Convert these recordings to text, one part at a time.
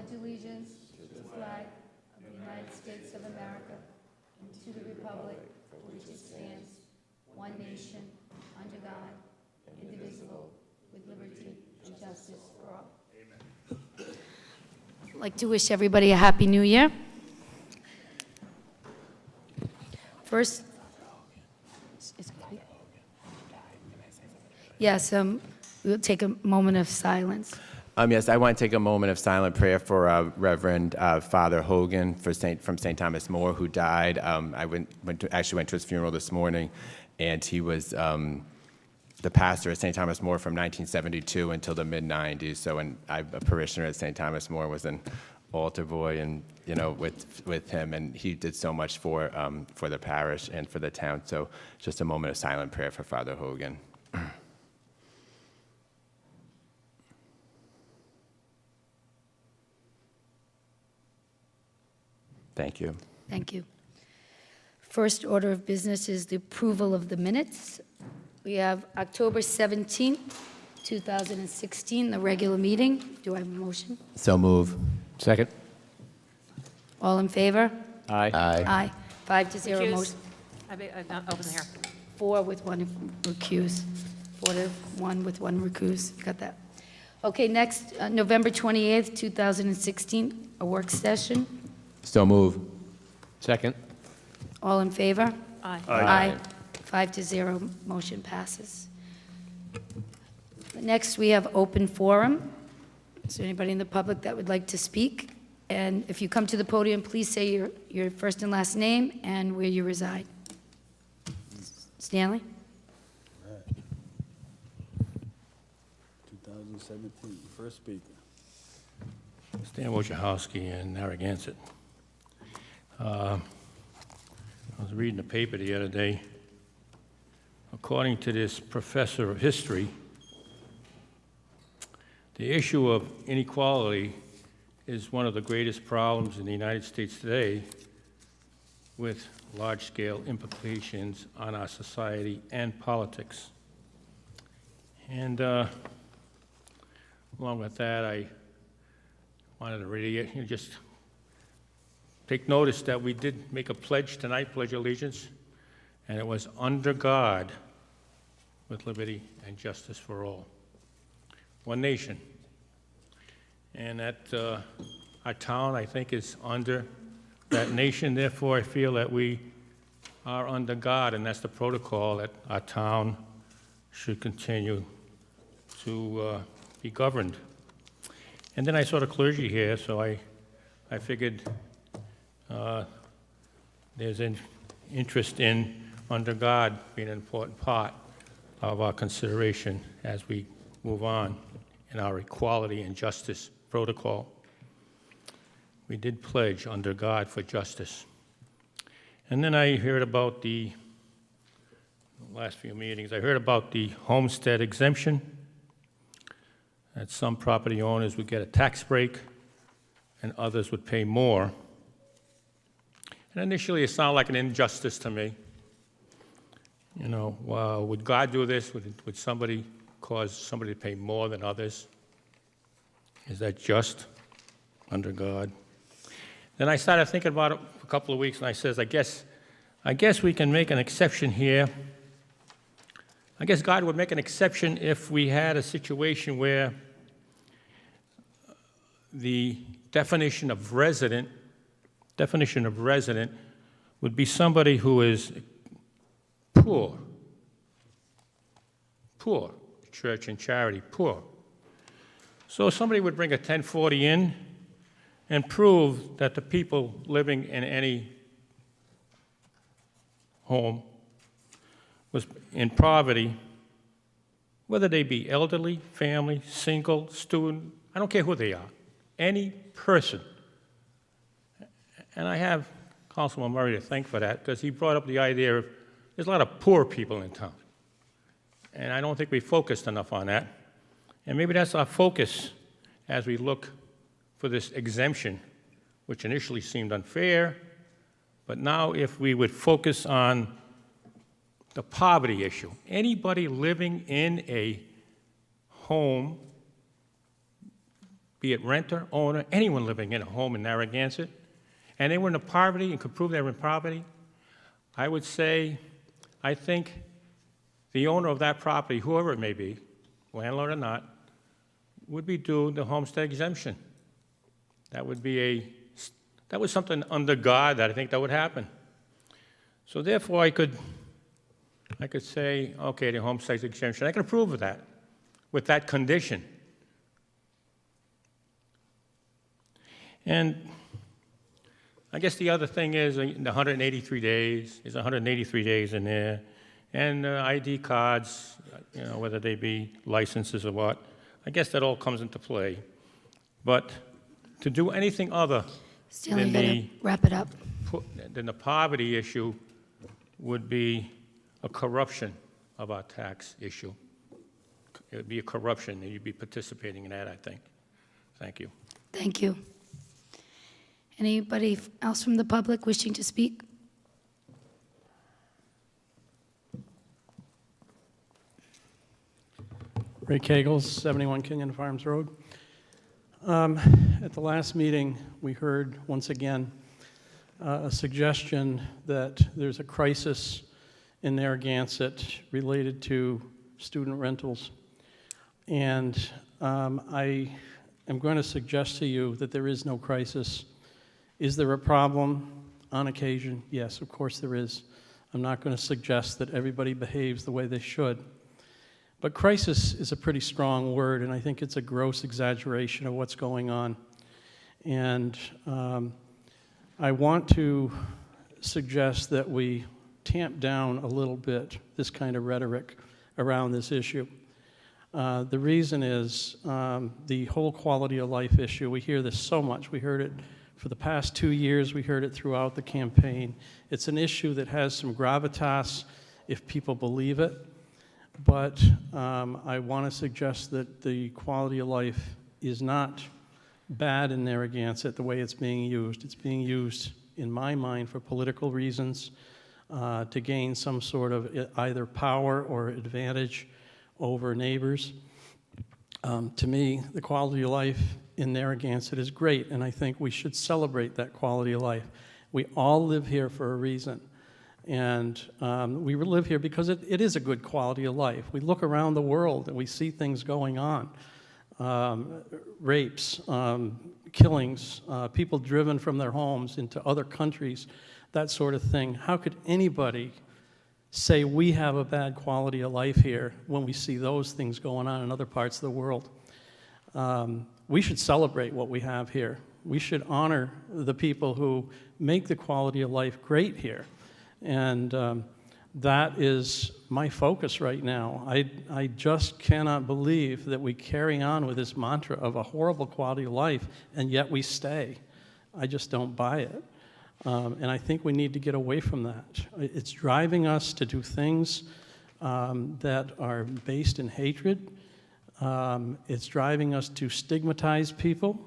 pledge allegiance to the flag of the United States of America and to the republic for which it stands, one nation, under God, indivisible, with liberty and justice for all. Amen. I'd like to wish everybody a Happy New Year. First, yes, we'll take a moment of silence. Yes, I want to take a moment of silent prayer for Reverend Father Hogan from St. Thomas More, who died. I actually went to his funeral this morning, and he was the pastor at St. Thomas More from 1972 until the mid-'90s. So, and I'm a parishioner at St. Thomas More, was an altar boy, and with him, and he did so much for the parish and for the town. So, just a moment of silent prayer for Father Hogan. Thank you. Thank you. First order of business is the approval of the minutes. We have October 17th, 2016, the regular meeting. Do I have a motion? So move. Second. All in favor? Aye. Aye. 5-0 Recuse. motion. I've not opened the hearing. 4 with 1 recuse. 4-1 with 1 recuse. Got that? Okay, next, November 28th, 2016, a work session. So move. Second. All in favor? Aye. Aye. 5-0, motion passes. Next, we have open forum. Is there anybody in the public that would like to speak? And if you come to the podium, please say your first and last name and where you reside. Stanley? 2017, first speaker. Stan Wojciechowski in Narragansett. I was reading the paper the other day. According to this professor of history, the issue of inequality is one of the greatest problems in the United States today, with large-scale implications on our society and politics. And along with that, I wanted to really just take notice that we did make a pledge tonight, Pledge of Allegiance, and it was under God with liberty and justice for all. One nation. And that our town, I think, is under that nation. Therefore, I feel that we are under God, and that's the protocol that our town should continue to be governed. And then I saw the clergy here, so I figured there's an interest in under God being an important part of our consideration as we move on in our equality and justice protocol. We did pledge under God for justice. And then I heard about the last few meetings, I heard about the homestead exemption, that some property owners would get a tax break and others would pay more. And initially, it sounded like an injustice to me. You know, would God do this? Would somebody cause somebody to pay more than others? Is that just under God? Then I started thinking about it for a couple of weeks, and I says, I guess we can make an exception here. I guess God would make an exception if we had a situation where the definition of resident would be somebody who is poor, church and charity, poor. So somebody would bring a 1040 in and prove that the people living in any home was in poverty, whether they be elderly, family, single, student, I don't care who they are, any person. And I have Councilman Murray to thank for that, because he brought up the idea of there's a lot of poor people in town. And I don't think we focused enough on that. And maybe that's our focus as we look for this exemption, which initially seemed unfair, but now if we would focus on the poverty issue, anybody living in a home be it renter, owner, anyone living in a home in Narragansett, and they were in poverty and could prove they were in poverty, I would say, I think the owner of that property, whoever it may be, landlord or not, would be due the homestead exemption. That was something under God that I think that would happen. So therefore, I could say, okay, the homestead exemption, I could approve of that with that condition. And I guess the other thing is the 183 days, there's 183 days in there, and ID cards, whether they be licenses or what, I guess that all comes into play. But to do anything other Stanley, you gotta wrap it up. than the poverty issue would be a corruption of our tax issue. It would be a corruption, and you'd be participating in that, I think. Thank you. Thank you. Anybody else from the public wishing to speak? Ray Kegels, 71 Kenyon Farms Road. At the last meeting, we heard once again a suggestion that there's a crisis in Narragansett related to student rentals. And I am going to suggest to you that there is no crisis. Is there a problem? On occasion, yes, of course there is. I'm not going to suggest that everybody behaves the way they should. But crisis is a pretty strong word, and I think it's a gross exaggeration of what's going on. And I want to suggest that we tamp down a little bit this kind of rhetoric around this issue. The reason is the whole quality of life issue. We hear this so much. We heard it for the past 2 years. We heard it throughout the campaign. It's an issue that has some gravitas if people believe it. But I want to suggest that the quality of life is not bad in Narragansett the way it's being used. It's being used, in my mind, for political reasons, to gain some sort of either power or advantage over neighbors. To me, the quality of life in Narragansett is great, and I think we should celebrate that quality of life. We all live here for a reason. And we live here because it is a good quality of life. We look around the world and we see things going on. Rapes, killings, people driven from their homes into other countries, that sort of thing. How could anybody say we have a bad quality of life here when we see those things going on in other parts of the world? We should celebrate what we have here. We should honor the people who make the quality of life great here. And that is my focus right now. I just cannot believe that we carry on with this mantra of a horrible quality of life, and yet we stay. I just don't buy it. And I think we need to get away from that. It's driving us to do things that are based in hatred. It's driving us to stigmatize people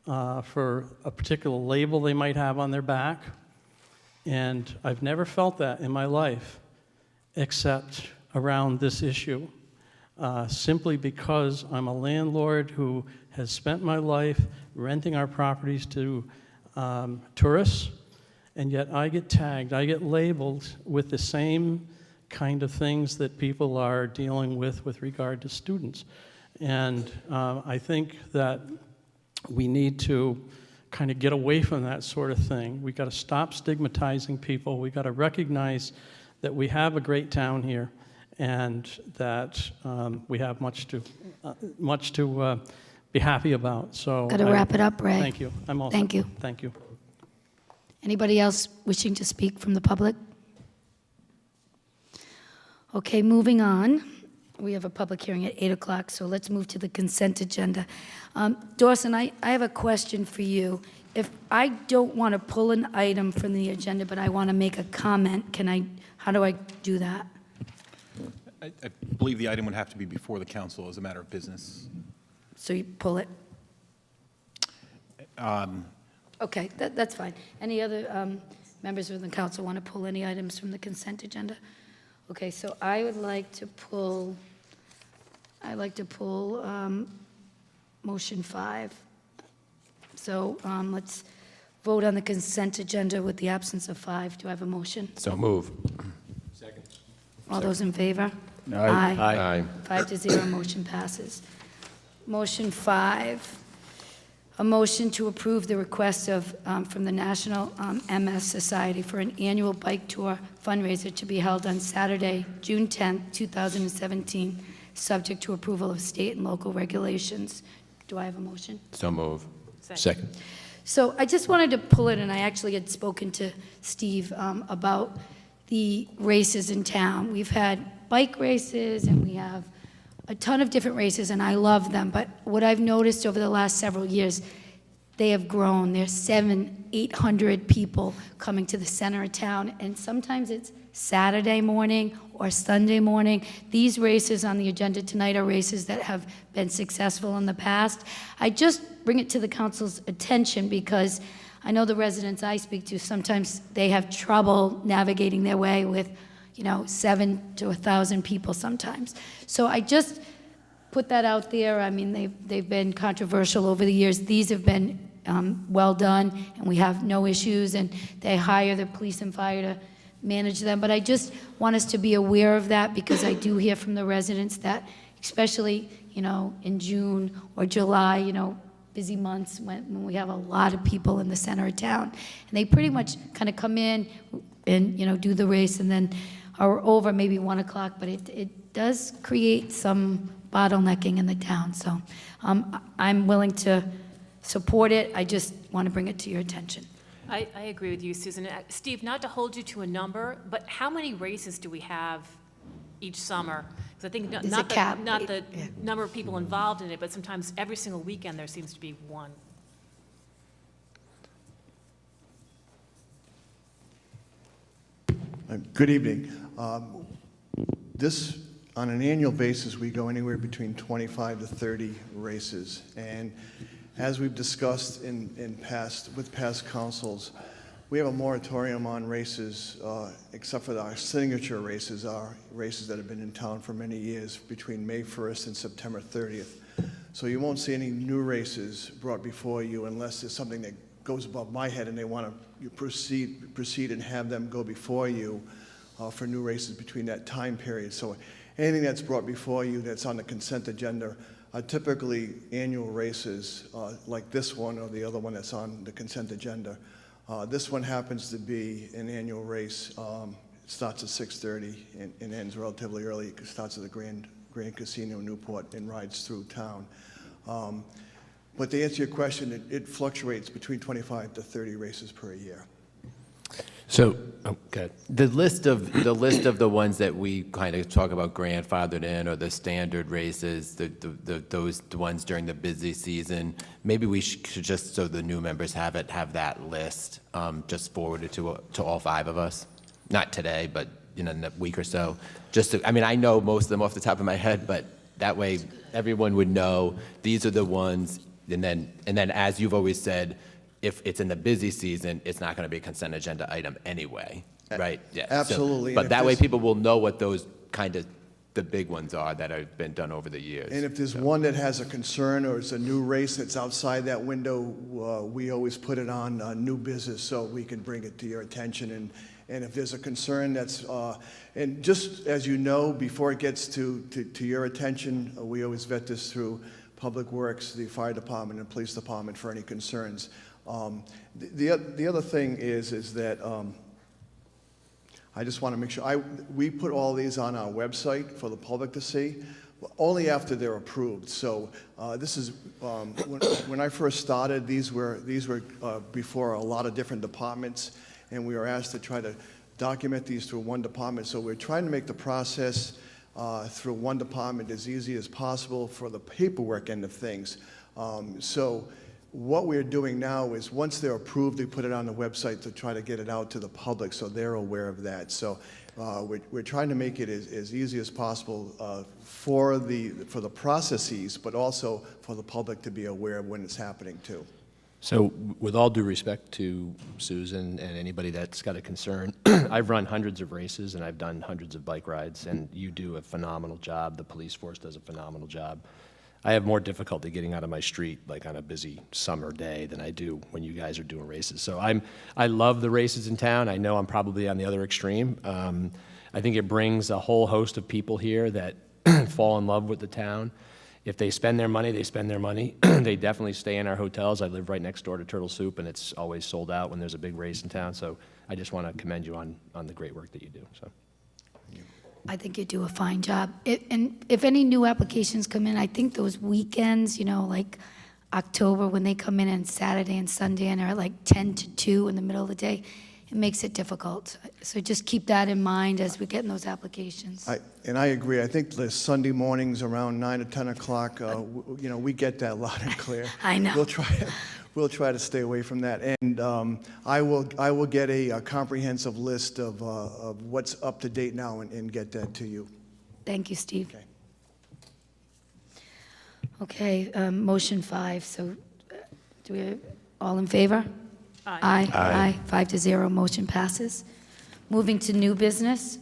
for a particular label they might have on their back. And I've never felt that in my life, except around this issue, simply because I'm a landlord who has spent my life renting our properties to tourists, and yet I get tagged, I get labeled with the same kind of things that people are dealing with regard to students. And I think that we need to kind of get away from that sort of thing. We've got to stop stigmatizing people. We've got to recognize that we have a great town here and that we have much to be happy about. So Got to wrap it up, Ray. Thank you. I'm all Thank set. you. Thank you. Anybody else wishing to speak from the public? Okay, moving on. We have a public hearing at 8 o'clock, so let's move to the consent agenda. Dawson, I have a question for you. If I don't want to pull an item from the agenda, but I want to make a comment, how do I do that? I believe the item would have to be before the council as a matter of business. So you pull it? Okay, that's fine. Any other members of the council want to pull any items from the consent agenda? Okay, so I would like to pull, motion 5. So let's vote on the consent agenda with the absence of 5. Do I have a motion? So move. All those in favor? Aye. 5-0, motion passes. Motion 5, a motion to approve the request of, from the National MS Society for an annual bike tour fundraiser to be held on Saturday, June 10th, 2017, subject to approval of state and local regulations. Do I have a motion? So move. Second. So I just wanted to pull it, and I actually had spoken to Steve about the races in town. We've had bike races, and we have a ton of different races, and I love them. But what I've noticed over the last several years, they have grown. There's 700-800 people coming to the center of town, and sometimes it's Saturday morning or Sunday morning. These races on the agenda tonight are races that have been successful in the past. I just bring it to the council's attention because I know the residents I speak to, sometimes they have trouble navigating their way with, 7 to 1,000 people sometimes. So I just put that out there. I mean, they've been controversial over the years. These have been well done, and we have no issues, and they hire the police and fire to manage them. But I just want us to be aware of that, because I do hear from the residents that, especially, in June or July, busy months when we have a lot of people in the center of town, and they pretty much kind of come in and, do the race and then are over maybe 1 o'clock, but it does create some bottlenecking in the town. So I'm willing to support it. I just want to bring it to your attention. I agree with you, Susan. Steve, not to hold you to a number, but how many races do we have each summer? Because I think There's a not cap. the number of people involved in it, but sometimes every single weekend there seems to be one. Good evening. On an annual basis, we go anywhere between 25 to 30 races. And as we've discussed with past councils, we have a moratorium on races, except for our signature races, our races that have been in town for many years, between May 1st and September 30th. So you won't see any new races brought before you unless there's something that goes above my head and they want to proceed and have them go before you for new races between that time period. So anything that's brought before you that's on the consent agenda are typically annual races like this one or the other one that's on the consent agenda. This one happens to be an annual race. It starts at 6:30 and ends relatively early. It starts at the Grand Casino in Newport and rides through town. But to answer your question, it fluctuates between 25 to 30 races per year. So, okay. The list of the ones that we kind of talk about grandfathered in, or the standard races, those ones during the busy season, maybe we should just, so the new members have that list just forwarded to all 5 of us. Not today, but in a week or so. I know most of them off the top of my head, but that way everyone would know these are the ones. And then as you've always said, if it's in the busy season, it's not going to be a consent agenda item anyway, right? Yeah. Absolutely. But that way people will know what those kind of the big ones are that have been done over the years. And if there's one that has a concern or it's a new race that's outside that window, we always put it on new business so we can bring it to your attention. And if there's a concern that's, and just as you know, before it gets to your attention, we always vet this through Public Works, the Fire Department, and Police Department for any concerns. The other thing is that I just want to make sure, we put all these on our website for the public to see, only after they're approved. So this is, when I first started, these were before a lot of different departments, and we were asked to try to document these through one department. So we're trying to make the process through one department as easy as possible for the paperwork end of things. So what we're doing now is once they're approved, we put it on the website to try to get it out to the public so they're aware of that. So we're trying to make it as easy as possible for the processes, but also for the public to be aware of when it's happening too. So with all due respect to Susan and anybody that's got a concern, I've run hundreds of races and I've done hundreds of bike rides, and you do a phenomenal job. The police force does a phenomenal job. I have more difficulty getting out of my street, like on a busy summer day, than I do when you guys are doing races. So I love the races in town. I know I'm probably on the other extreme. I think it brings a whole host of people here that fall in love with the town. If they spend their money, they spend their money. They definitely stay in our hotels. I live right next door to Turtle Soup, and it's always sold out when there's a big race in town. So I just want to commend you on the great work that you do. So. I think you do a fine job. And if any new applications come in, I think those weekends, like October, when they come in on Saturday and Sunday and are like 10 to 2 in the middle of the day, it makes it difficult. So just keep that in mind as we get in those applications. I agree. I think the Sunday mornings around 9 or 10 o'clock, we get that loud and clear. I know. We'll try to stay away from that. And I will get a comprehensive list of what's up to date now and get that to you. Thank you, Steve. Okay. Okay, motion 5. So do we, all in favor? Aye. Aye. 5-0, motion passes. Moving to new business.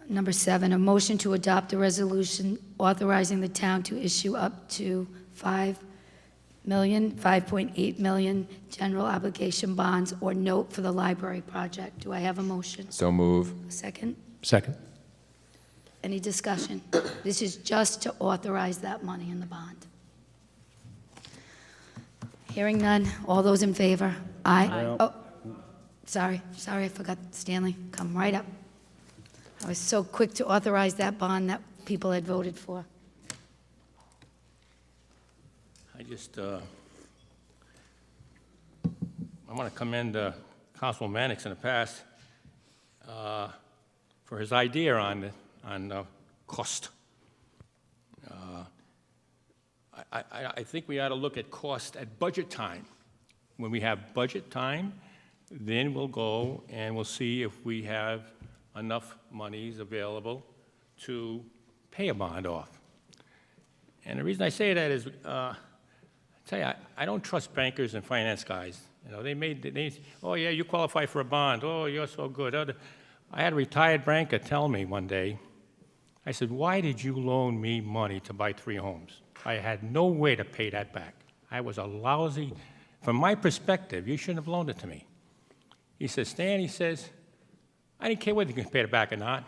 Number 7, a motion to adopt a resolution authorizing the town to issue up to $5.8 million general obligation bonds or note for the library project. Do I have a motion? So move. A second? Second. Any discussion? This is just to authorize that money in the bond. Hearing none. All those in favor? Aye. Oh, sorry, I forgot Stanley. Come right up. I was so quick to authorize that bond that people had voted for. I want to commend Councilman Mannix in the past for his idea on cost. I think we ought to look at cost at budget time. When we have budget time, then we'll go and we'll see if we have enough monies available to pay a bond off. And the reason I say that is, I tell you, I don't trust bankers and finance guys. Oh yeah, you qualify for a bond. Oh, you're so good. I had a retired banker tell me one day, I said, why did you loan me money to buy 3 homes? I had no way to pay that back. I was a lousy, from my perspective, you shouldn't have loaned it to me. He says, Stan, he says, I didn't care whether you can pay it back or not.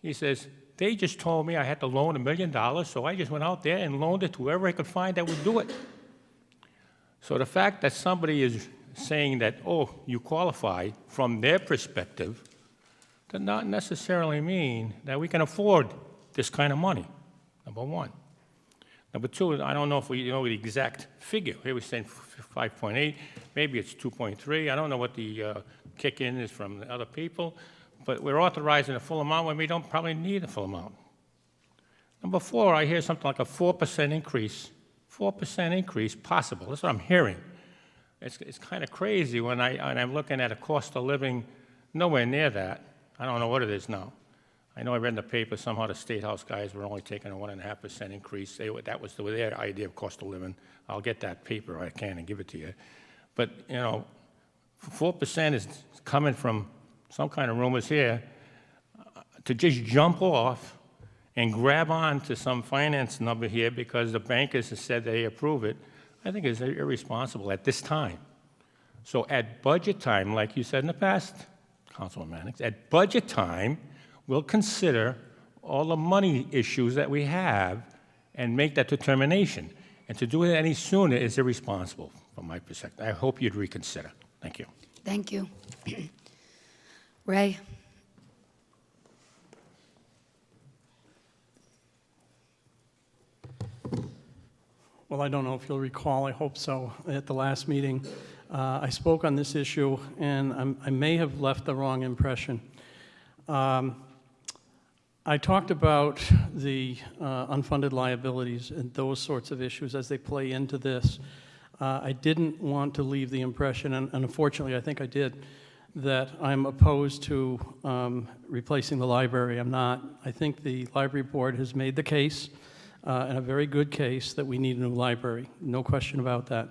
He says, they just told me I had to loan $1 million, so I just went out there and loaned it to whoever I could find that would do it. So the fact that somebody is saying that, oh, you qualify from their perspective, does not necessarily mean that we can afford this kind of money, number one. Number 2, I don't know if we know the exact figure. Here we're saying 5.8, maybe it's 2.3. I don't know what the kick-in is from the other people, but we're authorizing a full amount when we don't probably need a full amount. Number 4, I hear something like a 4% increase. 4% increase possible. That's what I'm hearing. It's kind of crazy when I'm looking at a cost of living nowhere near that. I don't know what it is now. I know I read in the paper somehow the State House guys were only taking a 1.5% increase. That was their idea of cost of living. I'll get that paper, I can, and give it to you. But, 4% is coming from some kind of rumors here to just jump off and grab on to some finance number here because the bankers have said they approve it, I think is irresponsible at this time. So at budget time, like you said in the past, Councilman Mannix, at budget time, we'll consider all the money issues that we have and make that determination. And to do it any sooner is irresponsible from my perspective. I hope you'd reconsider. Thank you. Thank you. Ray? Well, I don't know if you'll recall, I hope so, at the last meeting, I spoke on this issue, and I may have left the wrong impression. I talked about the unfunded liabilities and those sorts of issues as they play into this. I didn't want to leave the impression, and unfortunately I think I did, that I'm opposed to replacing the library. I'm not. I think the library board has made the case, and a very good case, that we need a new library. No question about that.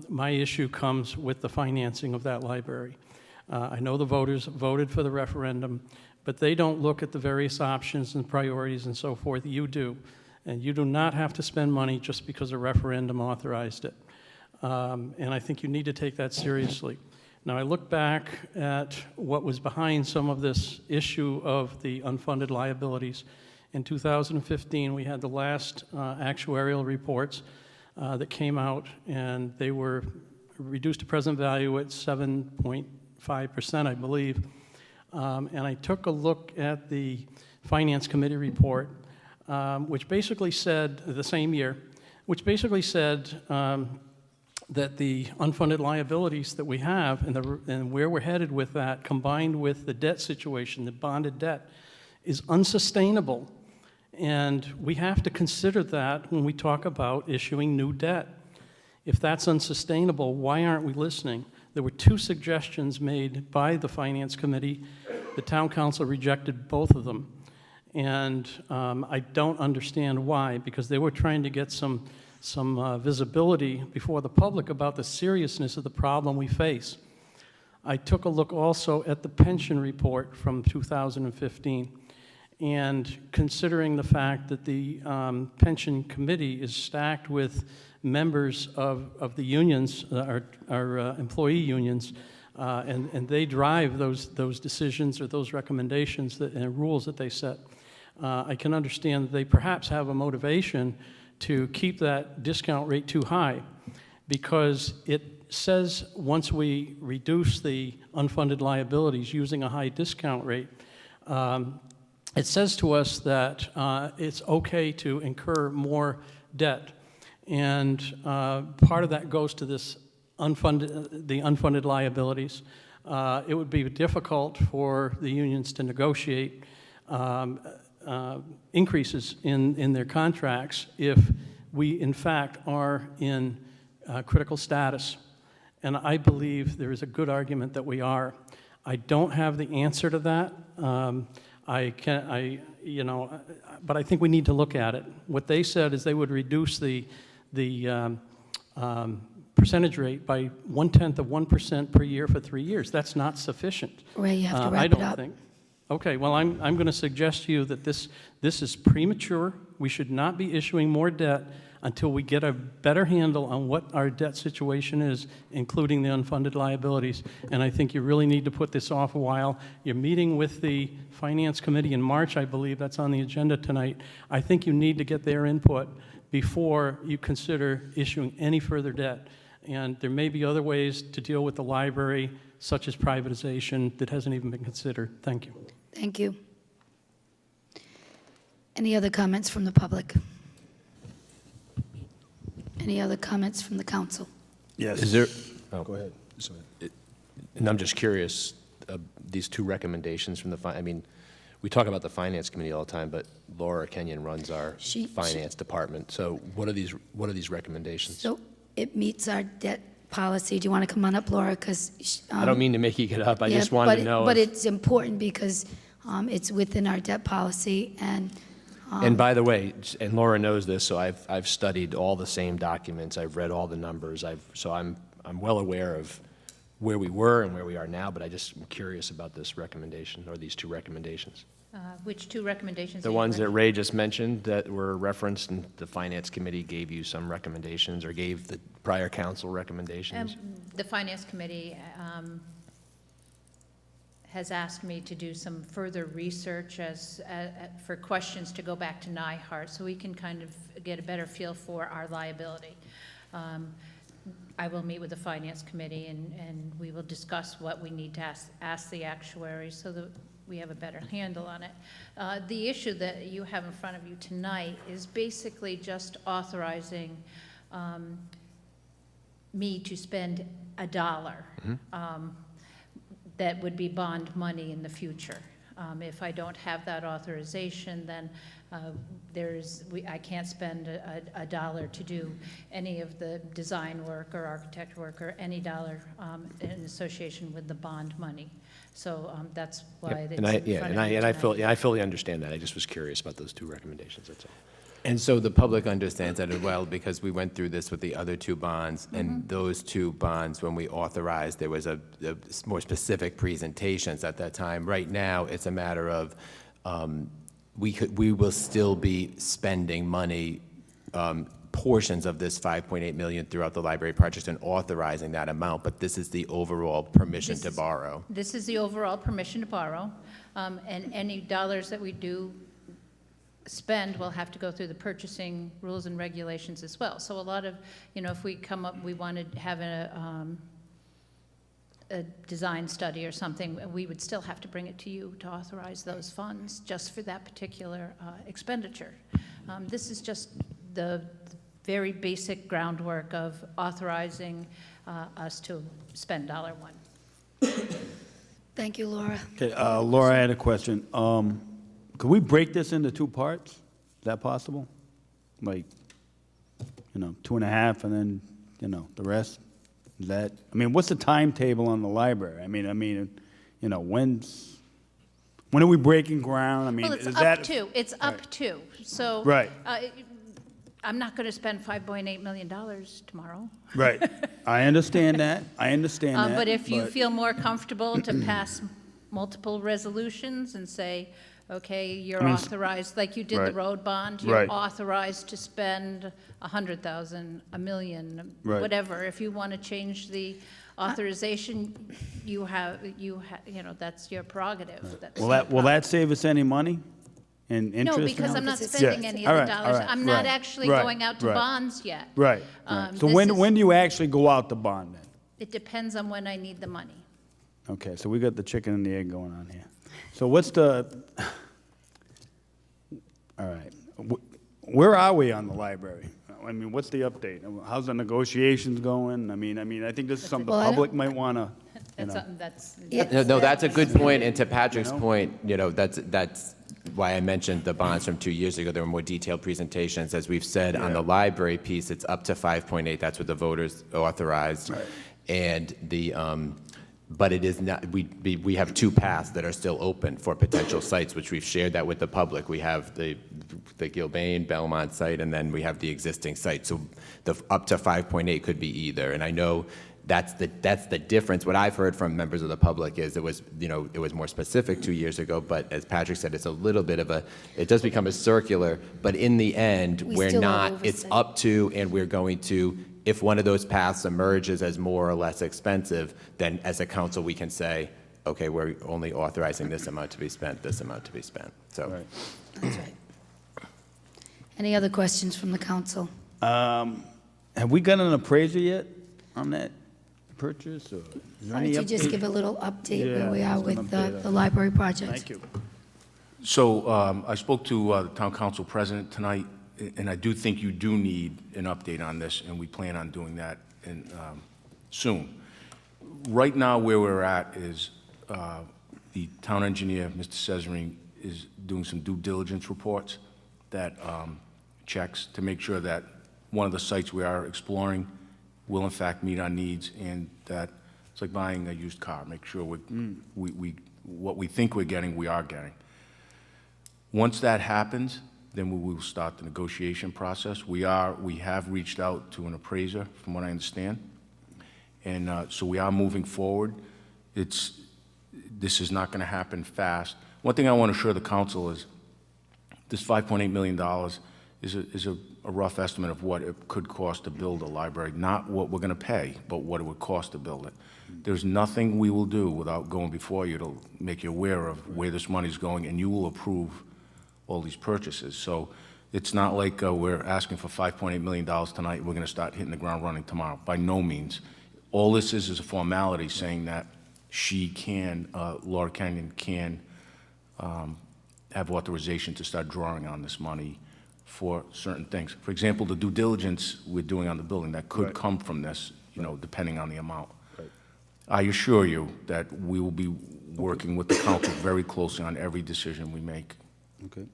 My issue comes with the financing of that library. I know the voters voted for the referendum, but they don't look at the various options and priorities and so forth. You do. And you do not have to spend money just because a referendum authorized it. And I think you need to take that seriously. Now, I look back at what was behind some of this issue of the unfunded liabilities. In 2015, we had the last actuarial reports that came out, and they were reduced to present value at 7.5%, I believe. And I took a look at the Finance Committee report, which basically said, the same year, which basically said that the unfunded liabilities that we have and where we're headed with that, combined with the debt situation, the bonded debt, is unsustainable. And we have to consider that when we talk about issuing new debt. If that's unsustainable, why aren't we listening? There were 2 suggestions made by the Finance Committee. The Town Council rejected both of them. And I don't understand why, because they were trying to get some visibility before the public about the seriousness of the problem we face. I took a look also at the pension report from 2015, and considering the fact that the pension committee is stacked with members of the unions, our employee unions, and they drive those decisions or those recommendations and rules that they set, I can understand that they perhaps have a motivation to keep that discount rate too high, because it says once we reduce the unfunded liabilities using a high discount rate, it says to us that it's okay to incur more debt. And part of that goes to this the unfunded liabilities. It would be difficult for the unions to negotiate increases in their contracts if we, in fact, are in critical status. And I believe there is a good argument that we are. I don't have the answer to that. But I think we need to look at it. What they said is they would reduce the percentage rate by 0.1% per year for 3 years. That's not sufficient. Ray, you have to I wrap it don't up. think. Okay, well, I'm going to suggest to you that this is premature. We should not be issuing more debt until we get a better handle on what our debt situation is, including the unfunded liabilities. And I think you really need to put this off a while. You're meeting with the Finance Committee in March, I believe. That's on the agenda tonight. I think you need to get their input before you consider issuing any further debt. And there may be other ways to deal with the library, such as privatization, that hasn't even been considered. Thank you. Thank you. Any other comments from the public? Any other comments from the council? Yes. Is there, Go ahead. and I'm just curious, these 2 recommendations from we talk about the Finance Committee all the time, but Laura Kenyon runs our Finance Department. So what are these recommendations? So it meets our debt policy. Do you want to come on up, Laura? Because I don't mean to make you get up. I just wanted to know. But it's important because it's within our debt policy, and by the way, and Laura knows this, so I've studied all the same documents. I've read all the numbers. So I'm well aware of where we were and where we are now. But I just am curious about this recommendation, or these 2 recommendations. Which 2 recommendations? The ones that Ray just mentioned that were referenced, and the Finance Committee gave you some recommendations, or gave the prior council recommendations. The Finance Committee has asked me to do some further research for questions to go back to NIHART, so we can kind of get a better feel for our liability. I will meet with the Finance Committee, and we will discuss what we need to ask the actuaries so that we have a better handle on it. The issue that you have in front of you tonight is basically just authorizing me to spend $1. That would be bond money in the future. If I don't have that authorization, then I can't spend $1 to do any of the design work or architect work or any dollar in association with the bond money. So that's why it's in front of you tonight. I fully understand that. I just was curious about those 2 recommendations. That's all. And so the public understands that as well, because we went through this with the other two bonds, and those two bonds, when we authorized, there was a more specific presentations at that time. Right now, it's a matter of, we will still be spending money, portions of this 5.8 million throughout the library project and authorizing that amount, but this is the overall permission to borrow. This is the overall permission to borrow, and any dollars that we do spend will have to go through the purchasing rules and regulations as well. So a lot of, if we come up, we want to have a design study or something, we would still have to bring it to you to authorize those funds just for that particular expenditure. This is just the very basic groundwork of authorizing us to spend $1. Thank you, Laura. Okay, Laura, I had a question. Could we break this into two parts? Is that possible? Like, 2.5 and then, the rest? Is that, what's the timetable on the library? When are we breaking ground? Well, it's is up that? to, it's up to. So. Right. I'm not going to spend $5.8 million tomorrow. Right. I understand that. But if you feel more comfortable to pass multiple resolutions and say, okay, you're authorized, like you did the Right. road bond, Right. you're authorized to spend 100,000, $1 million, Right. whatever. If you want to change the authorization, that's your prerogative. That's Will no that save us any money in interest? No, because now? I'm not Because spending Yeah. any All of the right, dollars. all right, I'm not right, actually right, going out to right. bonds yet. Right. So this when is- do you actually go out to bond then? It depends on when I need the money. Okay, so we got the chicken and the egg going on here. So what's the, all right, where are we on the library? What's the update? How's the negotiations going? I think this is something the Well, I don't- public might want to, That's something that's. No, that's a good point, and to Patrick's point, that's why I mentioned the bonds from 2 years ago. There were more detailed presentations. As we've said, on the library piece, it's up to 5.8, that's what the voters authorized. Right. And but it is not, we have two paths that are still open for potential sites, which we've shared that with the public. We have the Gilbane, Belmont site, and then we have the existing site. So the up to 5.8 could be either, and I know that's the difference. What I've heard from members of the public is it was more specific 2 years ago, but as Patrick said, it's a little bit of it does become a circular, but in the end, We we're still not, have it's oversight. up to, and we're going to, if one of those paths emerges as more or less expensive, then as a council, we can say, okay, we're only authorizing this amount to be spent, this amount to be spent, so. right. That's right. Any other questions from the council? Have we got an appraiser yet on that purchase, or is there Why any don't you just update? give a little update where Yeah, we are just an with update. the library project? Thank you. So I spoke to the town council president tonight, and I do think you do need an update on this, and we plan on doing that soon. Right now, where we're at is the town engineer, Mr. Cesarine, is doing some due diligence reports that checks to make sure that one of the sites we are exploring will in fact meet our needs, and that it's like buying a used car, make sure what we think we're getting, we are getting. Once that happens, then we will start the negotiation process. We have reached out to an appraiser, from what I understand, and so we are moving forward. This is not going to happen fast. One thing I want to assure the council is this $5.8 million is a rough estimate of what it could cost to build a library, not what we're going to pay, but what it would cost to build it. There's nothing we will do without going before you to make you aware of where this money is going, and you will approve all these purchases. So it's not like we're asking for $5.8 million tonight, we're going to start hitting the ground running tomorrow. By no means. All this is a formality saying that she can, Laura Kenyon can have authorization to start drawing on this money for certain things. For example, the due diligence we're doing on the building, that could Right. come from this, depending on the amount. I assure you that we will be working with the council very closely on every decision we make. Okay.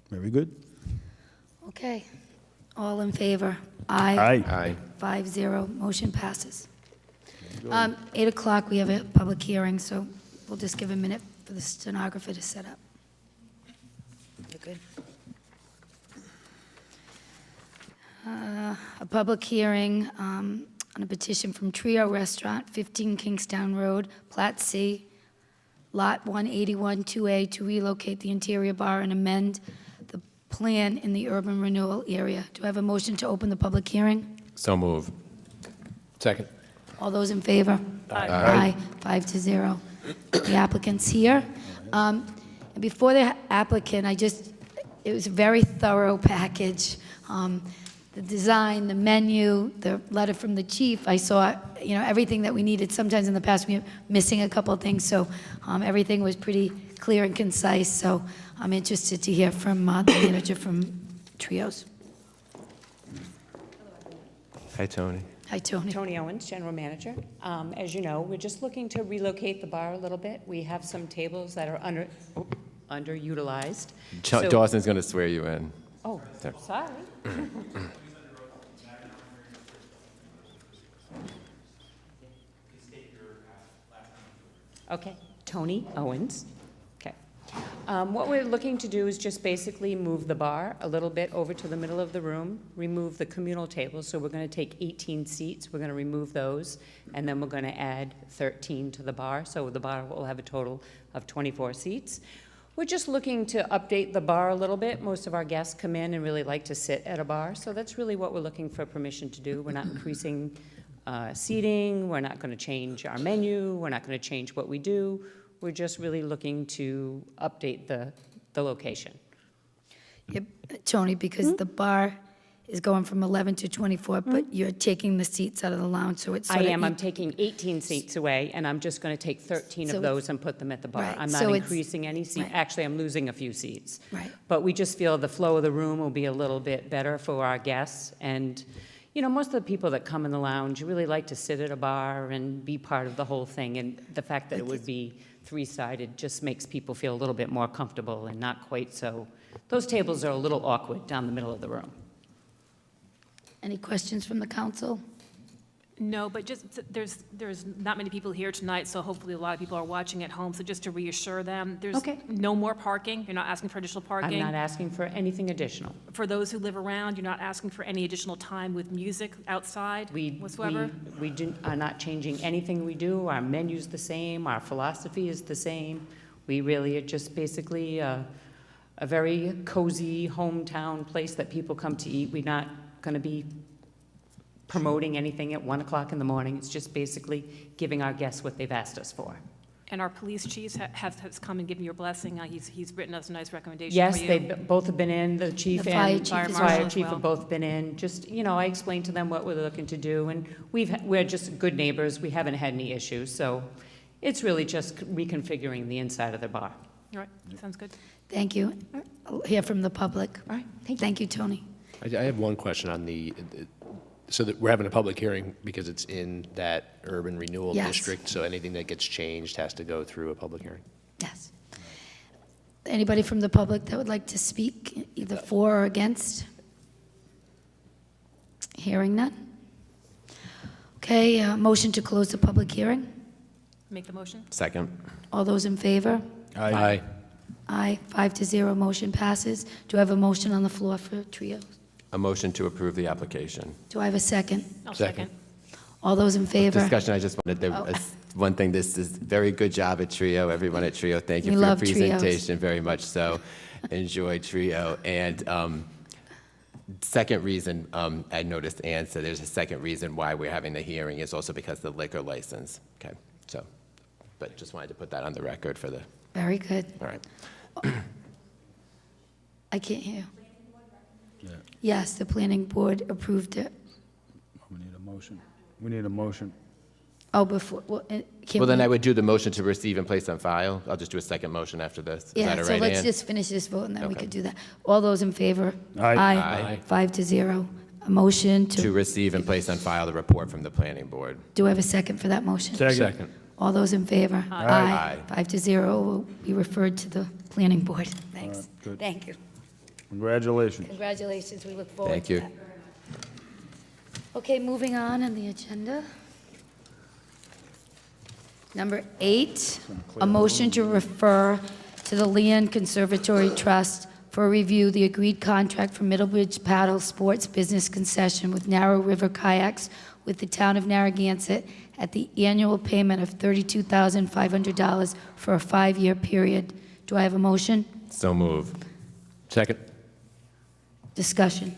Very good. Okay. All in favor? Aye. Aye. 5-0, motion passes. 8 o'clock, we have a public hearing, so we'll just give a minute for the stenographer to set up. you're good. A public hearing on a petition from Trio Restaurant, 15 Kingstown Road, Plat C, Lot 181, 2A, to relocate the interior bar and amend the plan in the urban renewal area. Do I have a motion to open the public hearing? So move. Second. All those in favor? Aye. 5-0. The applicant's here. And before the applicant, it was a very thorough package. The design, the menu, the letter from the chief, I saw, everything that we needed. Sometimes in the past, we were missing a couple of things, so everything was pretty clear and concise. So I'm interested to hear from the manager from Trios. Hi, Tony. Hi, Tony. Tony Owens, General Manager. As you know, we're just looking to relocate the bar a little bit. We have some tables that are underutilized. So- Dawson's going to swear you in. Oh, sorry. Okay, Tony Owens. Okay. What we're looking to do is just basically move the bar a little bit over to the middle of the room, remove the communal tables. So we're going to take 18 seats, we're going to remove those, and then we're going to add 13 to the bar. So the bar will have a total of 24 seats. We're just looking to update the bar a little bit. Most of our guests come in and really like to sit at a bar, so that's really what we're looking for permission to do. We're not increasing seating, we're not going to change our menu, we're not going to change what we do. We're just really looking to update the location. Yep, Tony, because the bar is going from 11 to 24, but you're taking the seats out of the lounge, so it's I sort of... am. I'm taking 18 seats away, and I'm just going to take 13 So of those and put them at the bar. Right, I'm not so it's- increasing any seat. right. Actually, I'm losing a few seats. Right. But we just feel the flow of the room will be a little bit better for our guests. And, most of the people that come in the lounge really like to sit at a bar and be part of the whole thing. And the fact that it would be three-sided just makes people feel a little bit more comfortable and not quite so. Those tables are a little awkward down the middle of the room. Any questions from the council? No, but just, there's not many people here tonight, so hopefully a lot of people are watching at home. So just to reassure them, there's Okay. no more parking. You're not asking for additional I'm parking. not asking for anything additional. For those who live around, you're not asking for any additional time with music outside whatsoever? We are not changing anything we do. Our menu's the same, our philosophy is the same. We really are just basically a very cozy hometown place that people come to eat. We're not going to be promoting anything at 1 o'clock in the morning. It's just basically giving our guests what they've asked us for. And our police chief has come and given your blessing. He's written us a nice recommendation Yes, for you. they both have been in, the chief The fire and chief as fire well. chief have both been in. Just, I explained to them what we're looking to do, and we're just good neighbors. We haven't had any issues, so it's really just reconfiguring the inside of the bar. All right, sounds good. Thank you. I'll hear from the public. All right, thank you. Thank you, Tony. I have one question on so that we're having a public hearing because it's in that urban renewal Yes. district, so anything that gets changed has to go through a public hearing? Yes. Anybody from the public that would like to speak, either for or against? Hearing none. Okay, motion to close the public hearing. Make the motion? Second. All those in favor? Aye. Aye, 5-0, motion passes. Do I have a motion on the floor for Trios? A motion to approve the application. Do I have a second? I'll Second. All those in favor? Discussion, I just wanted to, Oh. one thing, this is very good job at Trio, everyone at Trio, thank you We for your love Trios. presentation, very much so. Enjoy Trio. And second reason, I noticed Ann said there's a second reason why we're having the hearing is also because of the liquor license. Okay, so, but just wanted to put that on the record for the, Very good. all right. I can't hear you. Yes, the planning board approved it. We need a motion. We need a motion. Oh, before, well, can Well, then we- I would do the motion to receive and place on file. I'll just do a second motion after this. Is that Yeah, all so right, let's Ann? just finish this vote, and then we Okay. could do that. All those in favor? Aye. Aye. 5-0. A motion To to, receive and place on file the report from the planning board. do I have a second for that motion? Second. All those in favor? Aye. 5-0 will be referred to the planning board. Thanks. Good. Thank you. Congratulations. Congratulations, we look forward Thank to you. that. Okay, moving on the agenda. Number 8, a motion to refer to the Land Conservatory Trust for review the agreed contract for Middlebridge Paddle Sports Business Concession with Narrow River Kayaks with the town of Narragansett at the annual payment of $32,500 for a 5-year period. Do I have a motion? So move. Second. Discussion.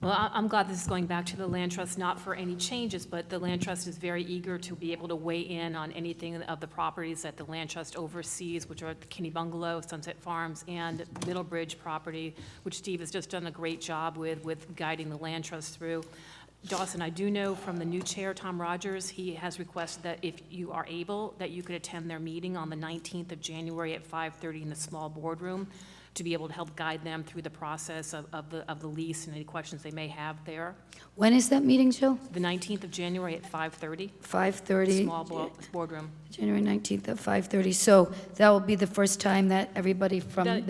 Well, I'm glad this is going back to the Land Trust, not for any changes, but the Land Trust is very eager to be able to weigh in on anything of the properties that the Land Trust oversees, which are the Kinney Bungalow, Sunset Farms, and Middlebridge property, which Steve has just done a great job with guiding the Land Trust through. Dawson, I do know from the new chair, Tom Rogers, he has requested that if you are able, that you could attend their meeting on the 19th of January at 5:30 in the small boardroom to be able to help guide them through the process of the lease and any questions they may have there. When is that meeting, Jill? The 19th of January at 5:30, 5:30. small boardroom. January 19th at 5:30. So that will be the first time that everybody from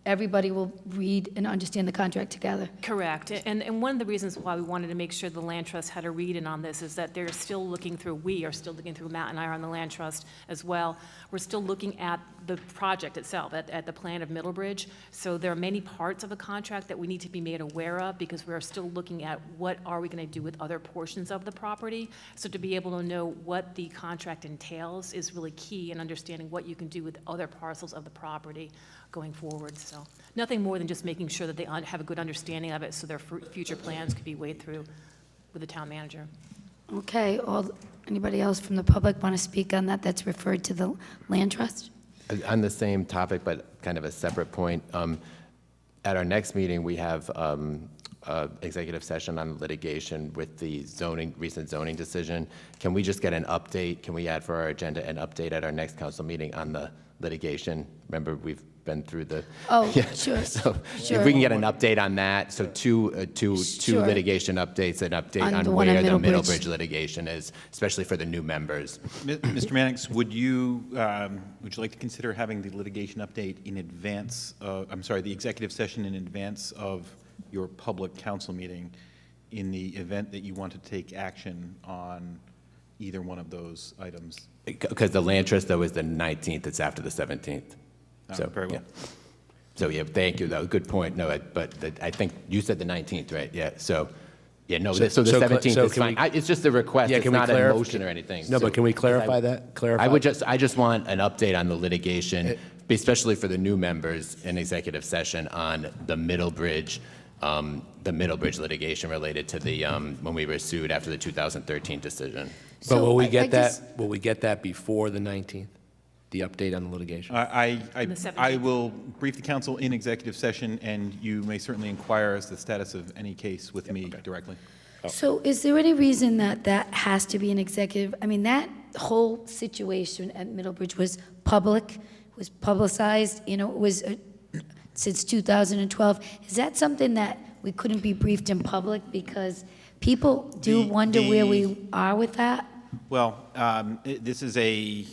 everybody will read and understand the contract together. Correct. And one of the reasons why we wanted to make sure the Land Trust had a read-in on this is that they're still looking through, we are still looking through, Matt and I are on the Land Trust as well. We're still looking at the project itself, at the plan of Middlebridge. So there are many parts of a contract that we need to be made aware of because we're still looking at what are we going to do with other portions of the property. So to be able to know what the contract entails is really key in understanding what you can do with other parcels of the property going forward. So nothing more than just making sure that they have a good understanding of it so their future plans could be weighed through with the town manager. Okay, anybody else from the public want to speak on that? That's referred to the Land Trust? On the same topic, but kind of a separate point, at our next meeting, we have executive session on litigation with the recent zoning decision. Can we just get an update? Can we add for our agenda an update at our next council meeting on the litigation? Remember, we've been through the. Oh, Yeah, sure. So Sure. if we can get an update on that, so two Sure. litigation updates, an update On on the one where on the Middlebridge. Middlebridge litigation is, especially for the new members. Mr. Mannix, would you like to consider having the litigation update in advance, the executive session in advance of your public council meeting in the event that you want to take action on either one of those items? Because the land trust, though, is the 19th, it's after the 17th. So, very well. yeah. So, yeah, thank you, though, good point, no, but I think you said the 19th, right? Yeah, so, yeah, no, so the 17th is fine. It's just a request, Yeah, it's can we not a motion or anything. No, but can we clarify that? Clarify? I just want an update on the litigation, especially for the new members in executive session on the Middlebridge litigation related to the, when we were sued after the 2013 decision. But So will we I get just- that, will we get that before the 19th? The update on the litigation? I the 17th. I will brief the council in executive session, and you may certainly inquire as to the status of any case with me directly. So is there any reason that has to be an executive? I mean, that whole situation at Middlebridge was public, was publicized, it was since 2012. Is that something that we couldn't be briefed in public because people do wonder where we are with that? Well, this is a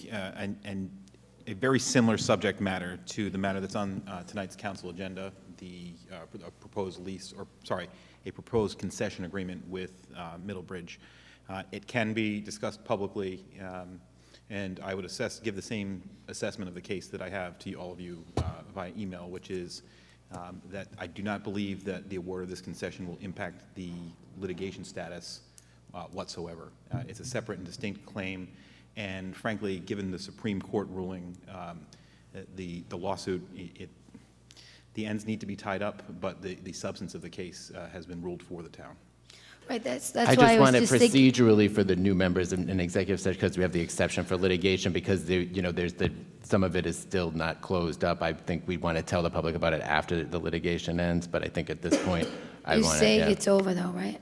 very similar subject matter to the matter that's on tonight's council agenda, the proposed lease, a proposed concession agreement with Middlebridge. It can be discussed publicly, and I would give the same assessment of the case that I have to all of you via email, which is that I do not believe that the award of this concession will impact the litigation status whatsoever. It's a separate and distinct claim, and frankly, given the Supreme Court ruling, the lawsuit, the ends need to be tied up, but the substance of the case has been ruled for the town. Right, that's I why just I was want it just thinking. procedurally for the new members in executive session, because we have the exception for litigation, because some of it is still not closed up. I think we want to tell the public about it after the litigation ends, but I think at this point, I You want to. say it's over though, right?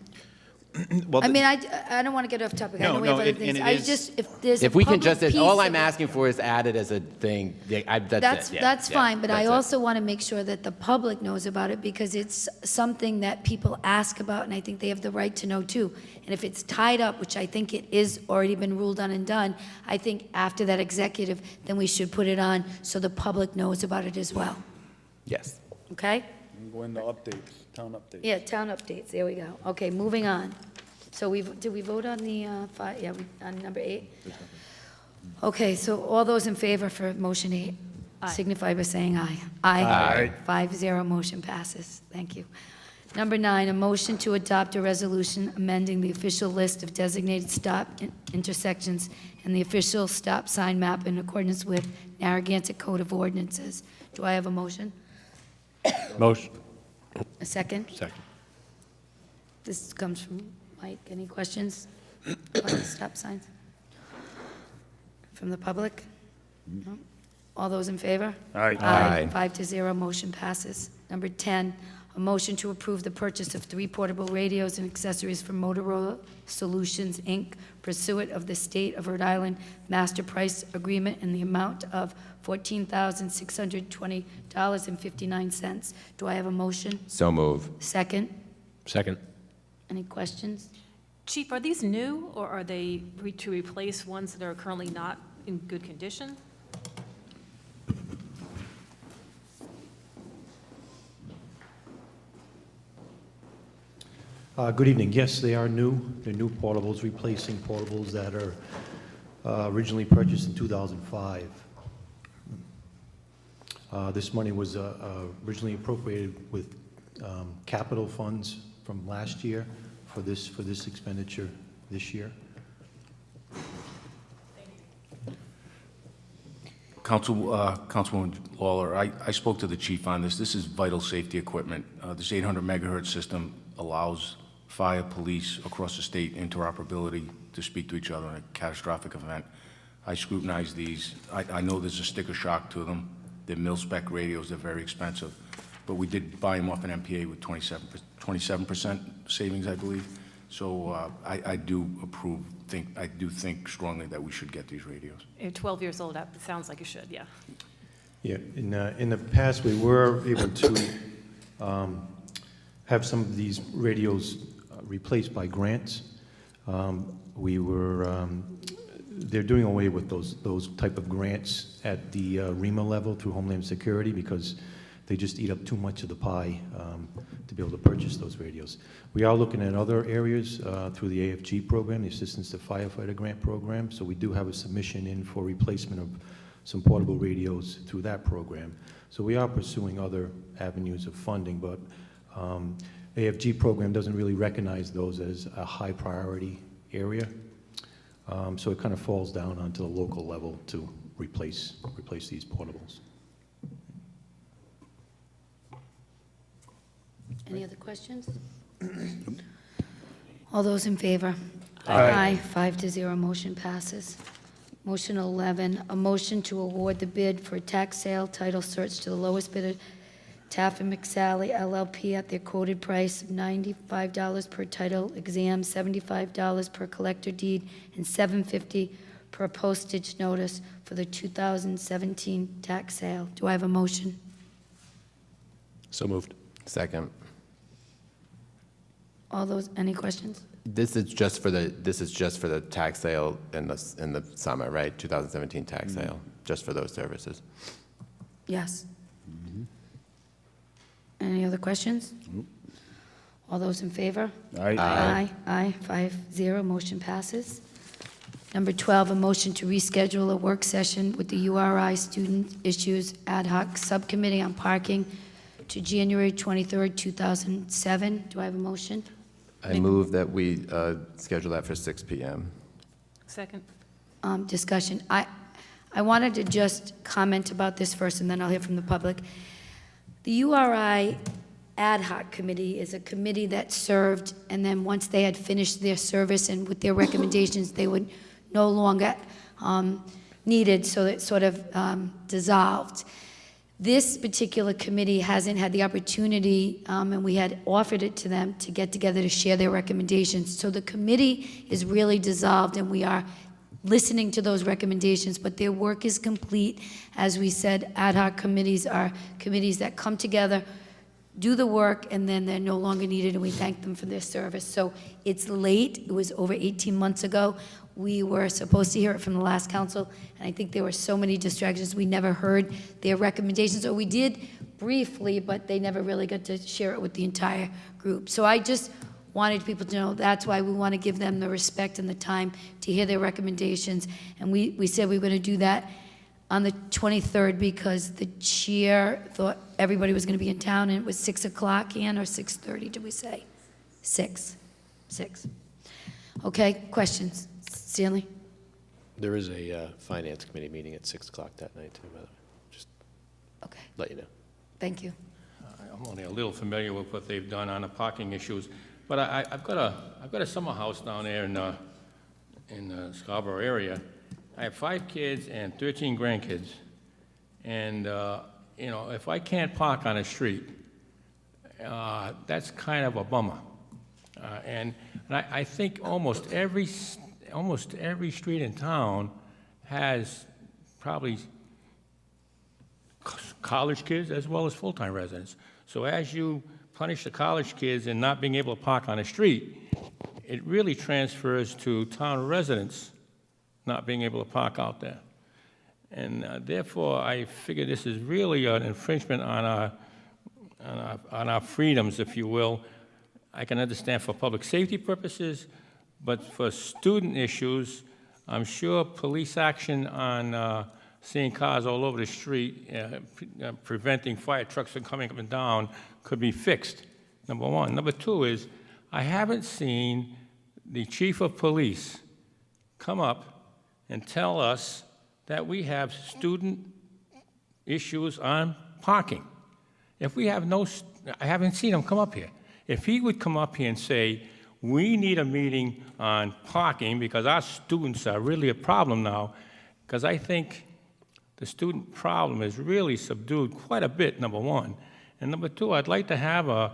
Well, I mean, I don't want to get off topic. I No, know we have no, other and things. it I is- just, if there's a If we can public just, piece all of I'm it- asking for is add it as a thing. That's it. That's fine, but I that's it. also want to make sure that the public knows about it because it's something that people ask about, and I think they have the right to know too. And if it's tied up, which I think it is already been ruled on and done, I think after that executive, then we should put it on so the public knows about it as well. Yes. Okay? Go into updates, town updates. Yeah, town updates, there we go. Okay, moving on. So did we vote on the, on number 8? Okay, so all those in favor for motion 8? signify by saying aye. Aye. 5-0, motion passes. Thank you. Number 9, a motion to adopt a resolution amending the official list of designated stop intersections and the official stop sign map in accordance with Narragansett Code of Ordinances. Do I have a motion? Motion. A second? Second. This comes from Mike. Any questions about the stop signs? From the public? No? All those in favor? Aye. Aye. 5-0, motion passes. Number 10, a motion to approve the purchase of 3 portable radios and accessories from Motorola Solutions, Inc., pursuant of the State of Rhode Island Master Price Agreement in the amount of $14,620.59. Do I have a motion? So move. Second? Second. Any questions? Chief, are these new, or are they to replace ones that are currently not in good condition? Good evening. Yes, they are new. They're new portables, replacing portables that are originally purchased in 2005. This money was originally appropriated with capital funds from last year for this expenditure this year. Councilwoman Lawler, I spoke to the chief on this. This is vital safety equipment. This 800 megahertz system allows fire, police across the state interoperability to speak to each other in a catastrophic event. I scrutinize these. I know there's a sticker shock to them. They're mil-spec radios. They're very expensive. But we did buy them off an MPA with 27% savings, I believe. So I do think strongly that we should get these radios. You're 12 years old, it sounds like you should, yeah. Yeah, in the past, we were able to have some of these radios replaced by grants. They're doing away with those type of grants at the REMA level through Homeland Security because they just eat up too much of the pie to be able to purchase those radios. We are looking at other areas through the AFG program, the Assistance to Firefighter Grant Program, so we do have a submission in for replacement of some portable radios through that program. So we are pursuing other avenues of funding, but AFG program doesn't really recognize those as a high priority area. So it kind of falls down onto the local level to replace these portables. Any other questions? All those in favor? Aye. 5-0, motion passes. Motion 11, a motion to award the bid for tax sale title search to the lowest bidder, Taff and McSally LLP, at their quoted price of $95 per title exam, $75 per collector deed, and $750 per postage notice for the 2017 tax sale. Do I have a motion? So moved. Second. All those, any questions? This is just for the tax sale in the summer, right? 2017 tax sale, just for those services. Yes. Any other questions? All those in favor? Aye. Aye, 5-0, motion passes. Number 12, a motion to reschedule a work session with the URI Student Issues Ad Hoc Subcommittee on Parking to January 23rd, 2007. Do I have a motion? I move that we schedule that for 6 p.m. Second. Discussion. I wanted to just comment about this first, and then I'll hear from the public. The URI Ad Hoc Committee is a committee that served, and then once they had finished their service and with their recommendations, they would no longer needed, so it sort of dissolved. This particular committee hasn't had the opportunity, and we had offered it to them to get together to share their recommendations. So the committee is really dissolved, and we are listening to those recommendations, but their work is complete. As we said, ad hoc committees are committees that come together, do the work, and then they're no longer needed, and we thank them for their service. So it's late. It was over 18 months ago. We were supposed to hear it from the last council, and I think there were so many distractions. We never heard their recommendations, or we did briefly, but they never really got to share it with the entire group. So I just wanted people to know that's why we want to give them the respect and the time to hear their recommendations. And we said we were going to do that on the 23rd because the chair thought everybody was going to be in town, and it was 6 o'clock, Ann, or 6:30, did we say? 6. Okay, questions? Stanley? There is a finance committee meeting at 6 o'clock that night, too, by the way. Just Okay, let you know. thank you. I'm only a little familiar with what they've done on the parking issues, but I've got a summer house down there in the Scarborough area. I have 5 kids and 13 grandkids, and you know, if I can't park on a street, that's kind of a bummer. And I think almost every street in town has probably college kids as well as full-time residents. So as you punish the college kids in not being able to park on the street, it really transfers to town residents not being able to park out there. And therefore, I figure this is really an infringement on our freedoms, if you will. I can understand for public safety purposes, but for student issues, I'm sure police action on seeing cars all over the street, preventing fire trucks from coming up and down, could be fixed, number one. Number two is, I haven't seen the chief of police come up and tell us that we have student issues on parking. If we have I haven't seen him come up here. If he would come up here and say, we need a meeting on parking because our students are really a problem now, because I think the student problem is really subdued quite a bit, number one. And number two, I'd like to have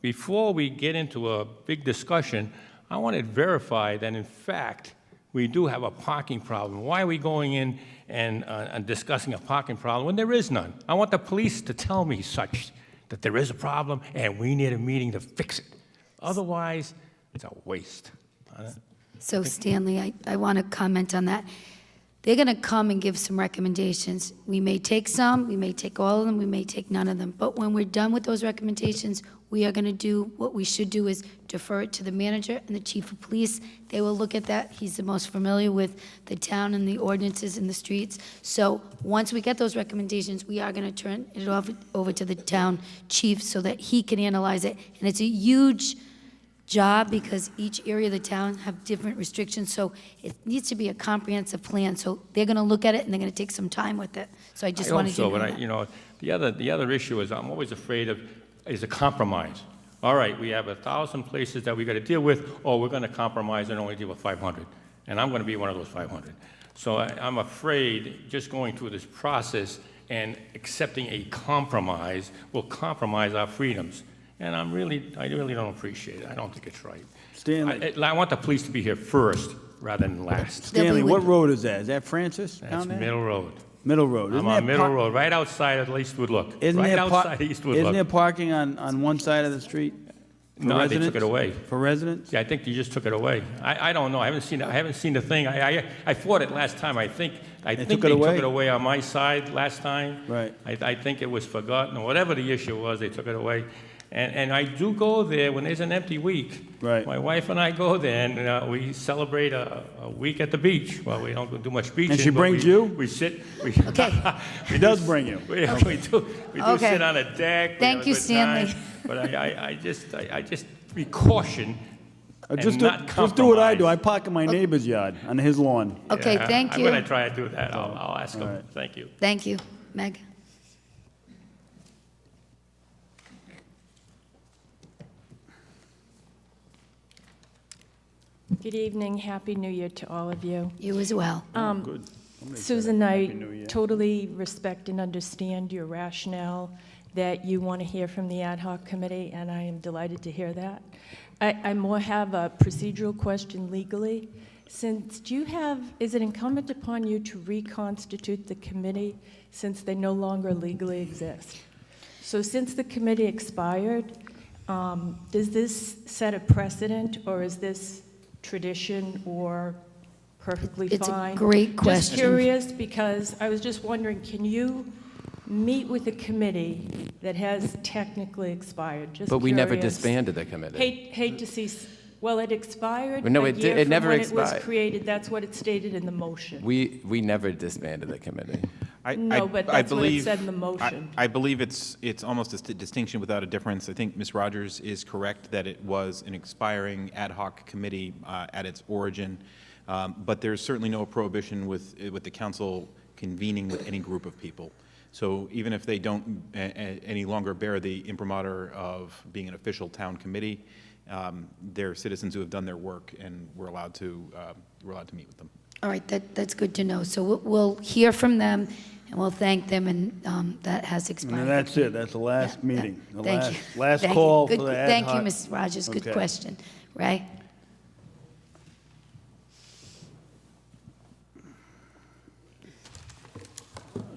before we get into a big discussion, I want it verified that in fact, we do have a parking problem. Why are we going in and discussing a parking problem when there is none? I want the police to tell me that there is a problem and we need a meeting to fix it. Otherwise, it's a waste. So Stanley, I want to comment on that. They're going to come and give some recommendations. We may take some, we may take all of them, we may take none of them. But when we're done with those recommendations, we are going to do what we should do is defer it to the manager and the chief of police. They will look at that. He's the most familiar with the town and the ordinances in the streets. So once we get those recommendations, we are going to turn it over to the town chief so that he can analyze it. And it's a huge job because each area of the town have different restrictions, so it needs to be a comprehensive plan. So they're going to look at it and they're going to take some time with it. So I just wanted to know that. You know, the other issue is I'm always afraid of is a compromise. All right, we have 1,000 places that we got to deal with, or we're going to compromise and only deal with 500, and I'm going to be one of those 500. So I'm afraid just going through this process and accepting a compromise will compromise our freedoms. And I really don't appreciate it. I don't think it's right. Stanley. I want the police to be here first rather than last. Stanley, what road is that? Is that Francis That's down there? Middle Road. Middle Road. I'm on Middle Road, right outside of Eastwood Look. Right outside Eastwood Look. Isn't there parking on one side of the street? No, they took it away. For residents? Yeah, I think they just took it away. I don't know. I haven't seen the thing. I fought it last time. I think they took it away on my side last time. Right. I think it was forgotten, or whatever the issue was, they took it away. And I do go there when there's an empty week. Right. My wife and I go there, and we celebrate a week at the beach. Well, we don't do much beaching. And she but brings you? We sit. Okay. She does bring you. We do Okay. sit on a deck. Thank you, Stanley. But I just be caution. Just do what I do. I park in my neighbor's yard on his lawn. Okay, thank you. I'm going to try to do that. I'll ask him. right. Thank you. Thank you. Meg? Good evening. Happy New Year to all of you. You as well. Good. Susan, Happy New I Year. totally respect and understand your rationale that you want to hear from the ad hoc committee, and I am delighted to hear that. I more have a procedural question legally. Since is it incumbent upon you to reconstitute the committee since they no longer legally exist? So since the committee expired, does this set a precedent, or is this tradition or perfectly It's a fine? great question. Just curious, because I was just wondering, can you meet with a committee that has technically expired? Just But we never curious. disbanded the committee. Hate to see, well, it expired But no, a it year never from when it was expired. created. That's what it stated in the motion. We never disbanded the committee. No, but that's what it said in the motion. I believe it's almost a distinction without a difference. I think Ms. Rogers is correct that it was an expiring ad hoc committee at its origin, but there's certainly no prohibition with the council convening with any group of people. So even if they don't any longer bear the imprimatur of being an official town committee, they're citizens who have done their work, and we're allowed to meet with them. All right, that's good to know. So we'll hear from them, and we'll thank them, and that has expired. And that's it, that's the last Yeah, meeting. The Thank last- you. Last Thank you. call Good- for the ad Thank you, hoc. Ms. Rogers, good Okay. question. Ray?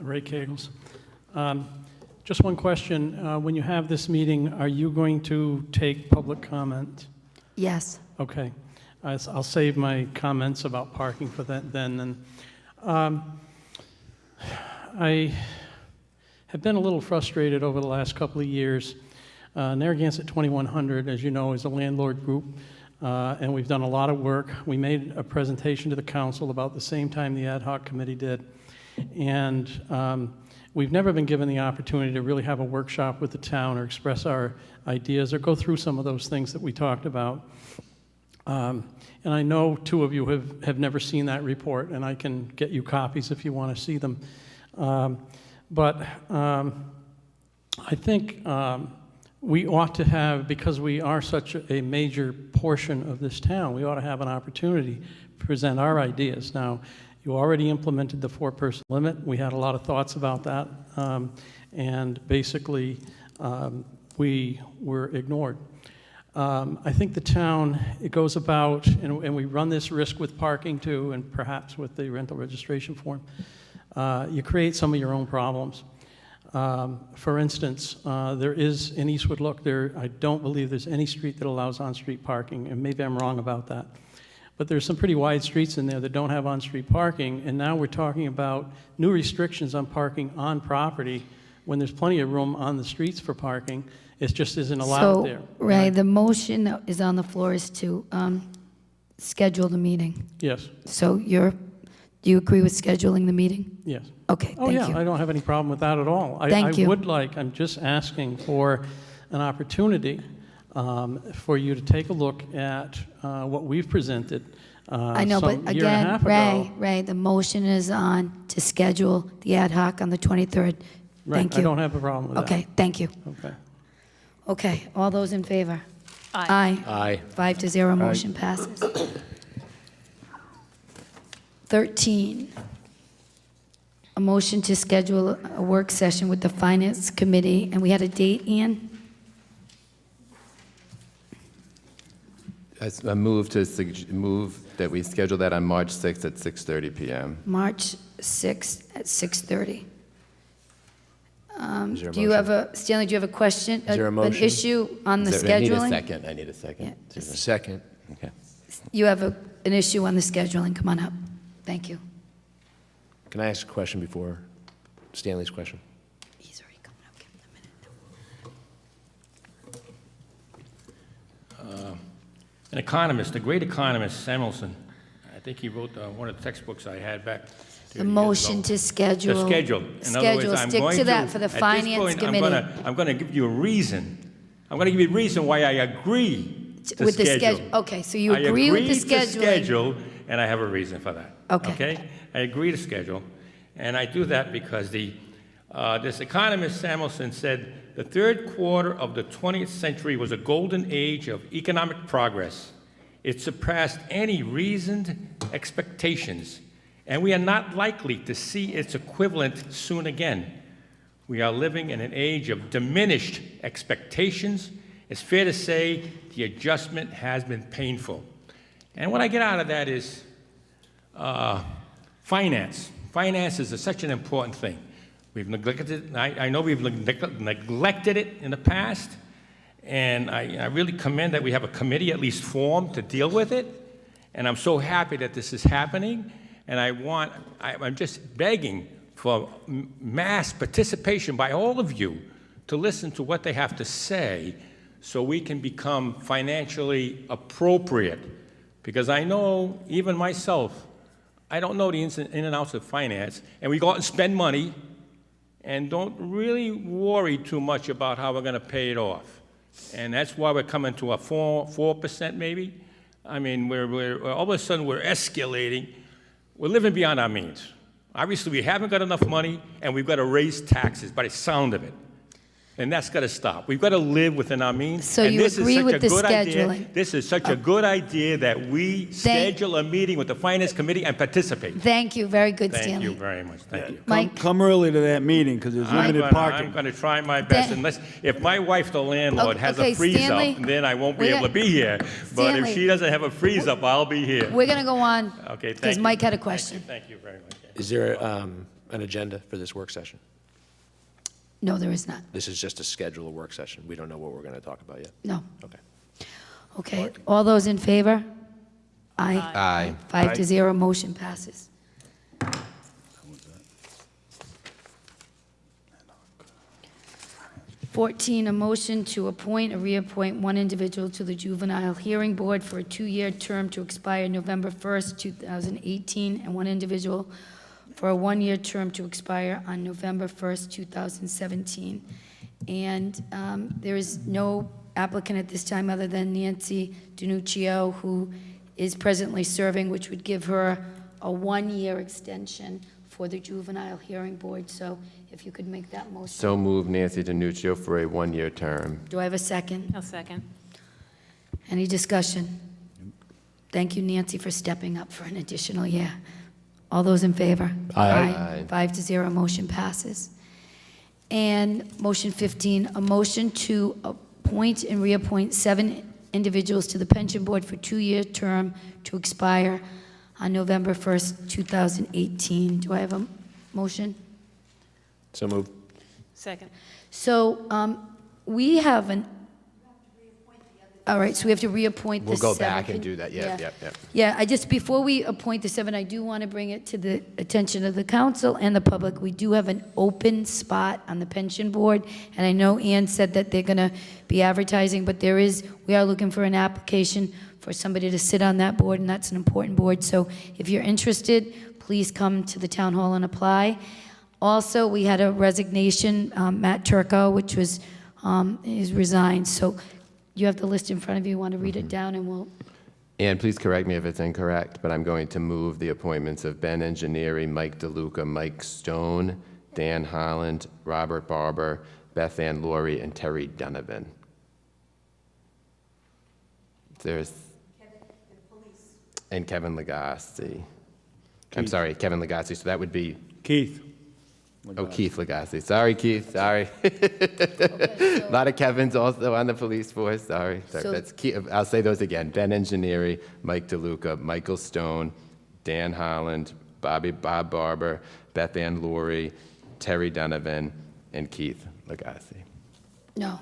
Ray Kegels. Just one question. When you have this meeting, are you going to take public comment? Yes. Okay. I'll save my comments about parking for that then. I have been a little frustrated over the last couple of years. Narragansett 2100, as you know, is a landlord group, and we've done a lot of work. We made a presentation to the council about the same time the ad hoc committee did. And we've never been given the opportunity to really have a workshop with the town or express our ideas or go through some of those things that we talked about. And I know two of you have never seen that report, and I can get you copies if you want to see them. But I think we ought to have, because we are such a major portion of this town, we ought to have an opportunity to present our ideas. Now, you already implemented the 4-person limit. We had a lot of thoughts about that, and basically we were ignored. I think the town, it goes about, and we run this risk with parking too, and perhaps with the rental registration form. You create some of your own problems. For instance, there is in Eastwood Look, I don't believe there's any street that allows on-street parking, and maybe I'm wrong about that. But there's some pretty wide streets in there that don't have on-street parking, and now we're talking about new restrictions on parking on property when there's plenty of room on the streets for parking. It just isn't allowed there. So, Ray, the motion that is on the floor is to schedule the meeting. Yes, So do you agree with scheduling the meeting? yes. Okay, Oh, thank yeah, you. I don't have any problem with that at all. Thank you. I'm just asking for an opportunity for you to take a look at what we've presented I know, but some year and a half ago. Ray, the motion is on to schedule the ad hoc on the 23rd. Right, Thank you. I don't have a problem with that. Okay, thank you. Okay. Okay, all those in favor? Aye. Aye. 5-0, motion passes. 13, a motion to schedule a work session with the Finance Committee, and we had a date, Ian? I move that we schedule that on March 6th at 6:30 p.m. March 6th at 6:30. Is there a Do you have Stanley, do you have a question? Is there a An motion? issue on the I need a scheduling? second. I need a second. Yeah. Second. Okay. You have an issue on the scheduling, come on up. Thank you. Can I ask a question before Stanley's question? He's already coming up, give him a minute. An economist, a great economist, Samuelson, I think he wrote one of the textbooks I had back 30 The years motion ago. to schedule. To schedule. In other words, Schedule, I'm stick going to that for the at this Finance point, Committee. I'm going to give you a reason. I'm going to give you a reason why I agree to With the schedule. schedule, okay, so you agree with the I agree to scheduling. schedule, and I have a reason for that. Okay. I agree to schedule, and I do that because this economist Samuelson said the third quarter of the 20th century was a golden age of economic progress. It surpassed any reasoned expectations, and we are not likely to see its equivalent soon again. We are living in an age of diminished expectations. It's fair to say the adjustment has been painful. And what I get out of that is finance. Finance is such an important thing. We've neglected it. I know we've neglected it in the past, and I really commend that we have a committee at least formed to deal with it. And I'm so happy that this is happening. And I'm just begging for mass participation by all of you to listen to what they have to say so we can become financially appropriate. Because I know, even myself, I don't know the ins and outs of finance, and we go out and spend money and don't really worry too much about how we're going to pay it off. And that's why we're coming to a 4% maybe. I mean, we're all of a sudden we're escalating. We're living beyond our means. Obviously, we haven't got enough money, and we've got to raise taxes by the sound of it. And that's got to stop. We've got to live within our means. So and you this agree is such with a the good idea. scheduling? This is such a good idea that we schedule a meeting with the Finance Committee and participate. Thank you, very good, Thank Stanley. you very much. Thank you. Mike? Come early to that meeting, because there's limited parking. I'm going to try my best, unless, if my wife, the landlord, has Okay, a freeze-up, Stanley, then I won't be we able to got- be here. But if Stanley, she doesn't have a freeze-up, I'll be here. We're going to go on, Okay, because thank you. Mike had a question. Thank you very much. Is there an agenda for this work session? No, there is not. This is just a schedule of work session. We don't know what we're going to talk about yet. No. Okay. Okay, all those in favor? Aye. Aye. 5-0, motion passes. 14, a motion to appoint or reappoint one individual to the Juvenile Hearing Board for a 2-year term to expire November 1st, 2018, and one individual for a 1-year term to expire on November 1st, 2017. And there is no applicant at this time other than Nancy DiNuccio, who is presently serving, which would give her a 1-year extension for the Juvenile Hearing Board. So if you could make that motion. So move Nancy DiNuccio for a 1-year term. Do I have a second? I'll second. Any discussion? Thank you, Nancy, for stepping up for an additional year. All those in favor? Aye. 5-0, motion passes. And motion 15, a motion to appoint and reappoint 7 individuals to the pension board for 2-year term to expire on November 1st, 2018. Do I have a motion? So moved. Second. So we have an, all right, so we have to reappoint the We'll 7. go back and do that. Yeah. Yeah, I just, before we appoint the 7, I do want to bring it to the attention of the council and the public. We do have an open spot on the pension board, and I know Ann said that they're going to be advertising, but we are looking for an application for somebody to sit on that board, and that's an important board. So if you're interested, please come to the town hall and apply. Also, we had a resignation, Matt Turco, which was, is resigned. So you have the list in front of you. You want to read it down, and we'll... And please correct me if it's incorrect, but I'm going to move the appointments of Ben Engineeri, Mike DeLuca, Mike Stone, Dan Holland, Robert Barber, Beth Ann Laurie, and Terry Donovan. There's... And Kevin Legassi. I'm sorry, Kevin Legassi, so that would be... Keith. Oh, Keith Legassi. Sorry, Keith, sorry. A lot of Kevins also on the police force, sorry. So- That's Keith. I'll say those again. Ben Engineeri, Mike DeLuca, Michael Stone, Dan Holland, Bob Barber, Beth Ann Laurie, Terry Donovan, and Keith Legassi. No.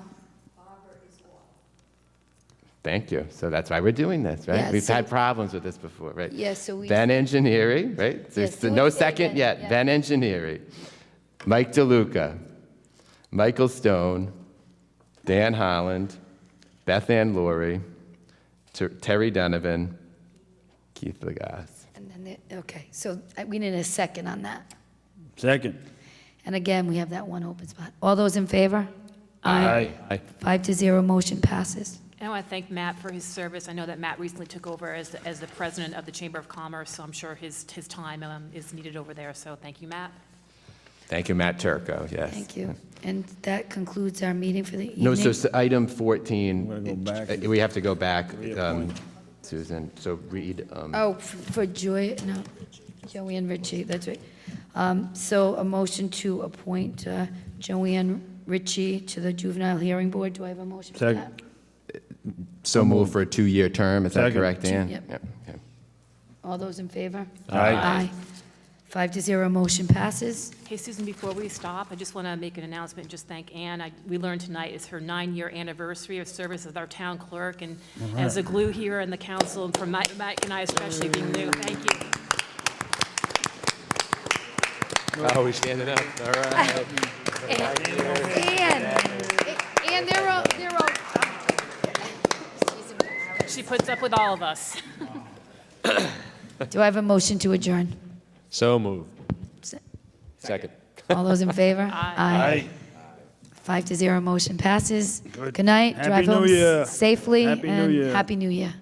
Thank you. So that's why we're doing this, right? Yeah, We've so- had problems with this before, right? Yeah, so we... Ben Engineeri, right? There's do no it, say it second again, yet. yeah. Ben Engineeri, Mike DeLuca, Michael Stone, Dan Holland, Beth Ann Laurie, Terry Donovan, Keith Legassi. And then, okay, so we need a second on that. Second. And again, we have that one open spot. All those in favor? Aye. 5-0, motion passes. And I want to thank Matt for his service. I know that Matt recently took over as the president of the Chamber of Commerce, so I'm sure his time is needed over there. So thank you, Matt. Thank you, Matt Turco, yes. Thank you. And that concludes our meeting for the evening. No, so item 14. We're gonna go back. We have to go back, Reappoint. Susan, so read. Oh, for Joanne Ritchie, that's right. So a motion to appoint Joanne Ritchie to the Juvenile Hearing Board. Do I have a motion for that? Second. So move for a 2-year term, is that Second. correct, Ann? Yep. Okay. All those in favor? Aye. 5-0, motion passes. Hey, Susan, before we stop, I just want to make an announcement and just thank Ann. We learned tonight it's her 9-year anniversary of service as our town clerk, and as a glue here in the council, and for Mike and I especially being new, thank you. Oh, we standing up, all right. And they're all, She puts up with all of us. do I have a motion to adjourn? So moved. Se- Second. All those in favor? Aye. 5-0, motion passes. Good. Good night. Happy Drive New home Year. safely. Happy New and Year. Happy New Year.